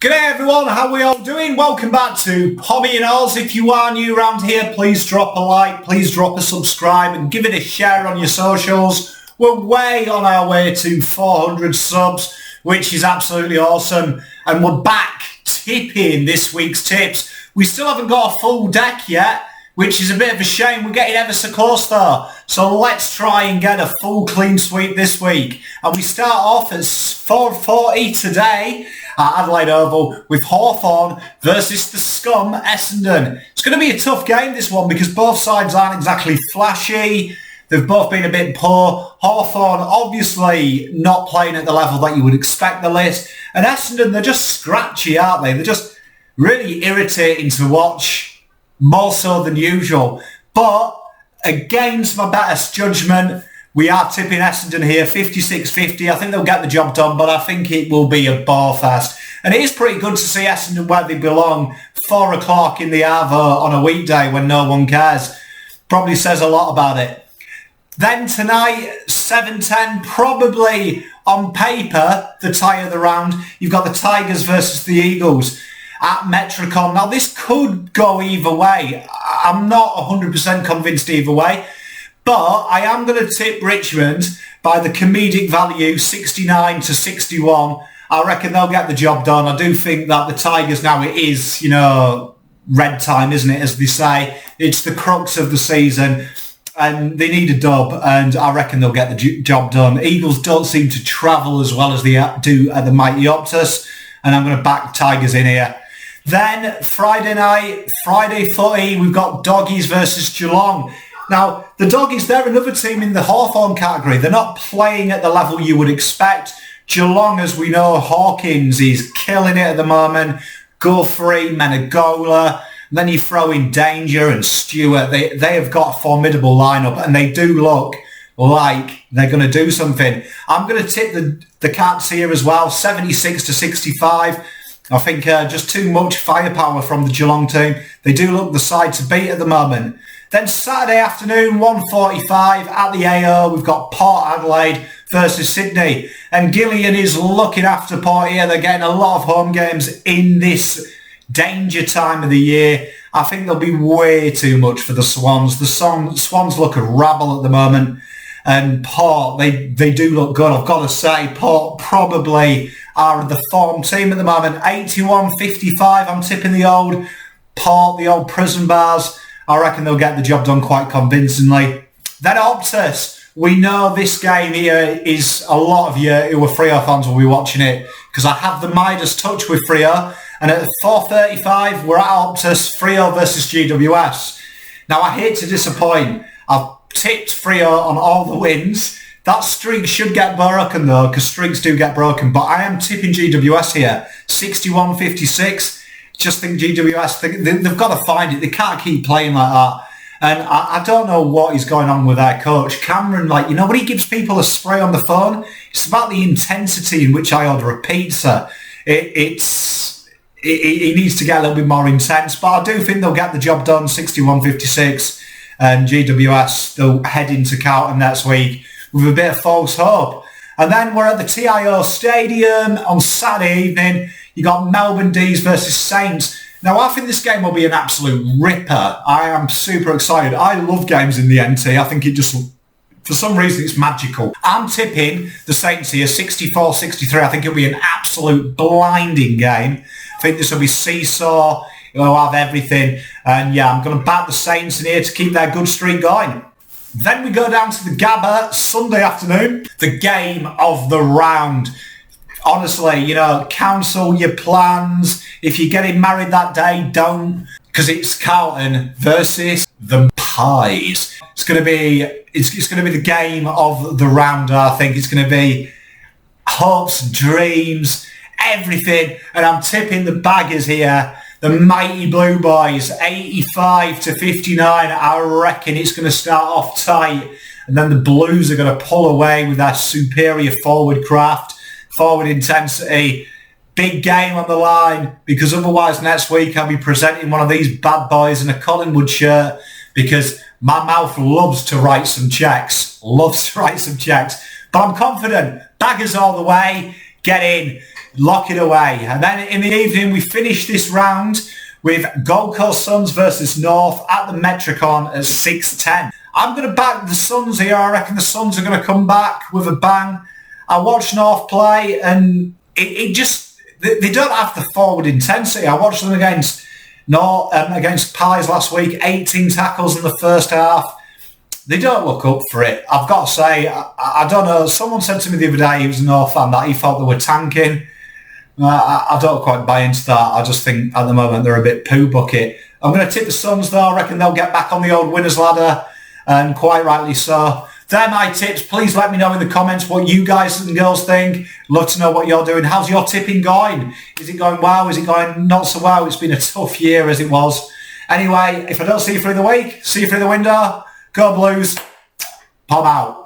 G'day everyone, how are we all doing? Welcome back to Pommyinoz. If you are new around here, please drop a like, please drop a subscribe and give it a share on your socials. We're way on our way to 400 subs, which is absolutely awesome. And we're back tipping this week's tips. We still haven't got a full deck yet, which is a bit of a shame. We're getting ever so close though. So let's try and get a full clean sweep this week. And we start off at 4:40 today at Adelaide Oval with Hawthorn versus the scum Essendon. It's going to be a tough game, this one, because both sides aren't exactly flashy. They've both been a bit poor. Hawthorn obviously not playing at the level that you would expect the list. And Essendon, they're just scratchy, aren't they? They're just really irritating to watch, more so than usual. But against my better judgment, we are tipping Essendon here, 56-50. I think they'll get the job done, but I think it will be a ball fest. And it is pretty good to see Essendon where they belong, 4 o'clock in the Arvo on a weekday when no one cares. Probably says a lot about it. Then tonight, 7:10, probably on paper, the tie of the round. You've got the Tigers versus the Eagles at Metricon. Now, this could go either way. I'm not 100% convinced either way. But I am going to tip Richmond by the comedic value, 69-61. I reckon they'll get the job done. I do think that the Tigers now, it is, red time, isn't it, as they say. It's the crux of the season and they need a dub, and I reckon they'll get the job done. Eagles don't seem to travel as well as they do at the mighty Optus, and I'm going to back Tigers in here. Then Friday night, Friday footy, we've got Doggies versus Geelong. Now, the Doggies, they're another team in the Hawthorn category. They're not playing at the level you would expect. Geelong, as we know, Hawkins is killing it at the moment. Guthrie, Menegola. Then you throw in Danger and Stewart. They have got a formidable lineup, and they do look like they're going to do something. I'm going to tip the Cats here as well, 76-65. I think just too much firepower from the Geelong team. They do look the side to beat at the moment. Then Saturday afternoon, 1:45 at the AO, we've got Port Adelaide versus Sydney. And Gillian is looking after Port here. They're getting a lot of home games in this danger time of the year. I think there'll be way too much for the Swans. The Swans look a rabble at the moment. And Port, they do look good. I've got to say, Port probably are the form team at the moment. 81-55, I'm tipping the old Port, the old prison bars. I reckon they'll get the job done quite convincingly. Then Optus, we know this game here is a lot of you who are Freo fans will be watching it, because I have the Midas touch with Freo, and at 4:35 we're at Optus, Freo versus GWS. Now I hate to disappoint, I've tipped Freo on all the wins. That streak should get broken though, because streaks do get broken, but I am tipping GWS here, 61-56. Just think GWS, they've got to find it. They can't keep playing like that. And I don't know what is going on with their coach. Cameron, when he gives people a spray on the phone, it's about the intensity in which I order a pizza. He needs to get a little bit more intense. But I do think they'll get the job done, 61-56. And GWS, they'll head into Carlton next week with a bit of false hope. And then we're at the TIO Stadium on Saturday evening. You got Melbourne D's versus Saints. Now, I think this game will be an absolute ripper. I am super excited. I love games in the NT. I think it just, for some reason, it's magical. I'm tipping the Saints here, 64-63. I think it'll be an absolute blinding game. I think this will be seesaw. It'll have everything. And yeah, I'm going to back the Saints in here to keep their good streak going. Then we go down to the Gabba, Sunday afternoon. The game of the round. Honestly, cancel your plans. If you're getting married that day, don't, because it's Carlton versus the Pies. It's going to be the game of the round. I think it's going to be hopes, dreams, everything. And I'm tipping the Baggers here, the mighty Blue Boys, 85-59. I reckon it's going to start off tight, and then the Blues are going to pull away with their superior forward craft. Forward intensity, big game on the line, because otherwise next week I'll be presenting one of these bad boys in a Collingwood shirt, because my mouth loves to write some checks. But I'm confident. Baggers all the way. get in, lock it away. And then in the evening, we finish this round with Gold Coast Suns versus North at the Metricon at 6:10. I'm going to back the Suns here. I reckon the Suns are going to come back with a bang. I watched North play, and it just, they don't have the forward intensity. I watched them against against Pies last week, 18 tackles in the first half. They don't look up for it. I've got to say, I don't know, someone said to me the other day, he was a North fan, that he felt they were tanking. I don't quite buy into that. I just think at the moment they're a bit poo bucket. I'm going to tip the Suns though. I reckon they'll get back on the old winners ladder, and quite rightly so. They're my tips. Please let me know in the comments what you guys and girls think. Love to know what you're doing. How's your tipping going? Is it going well? Is it going not so well? It's been a tough year as it was. Anyway, if I don't see you through the week, see you through the window. Go Blues. Pom out.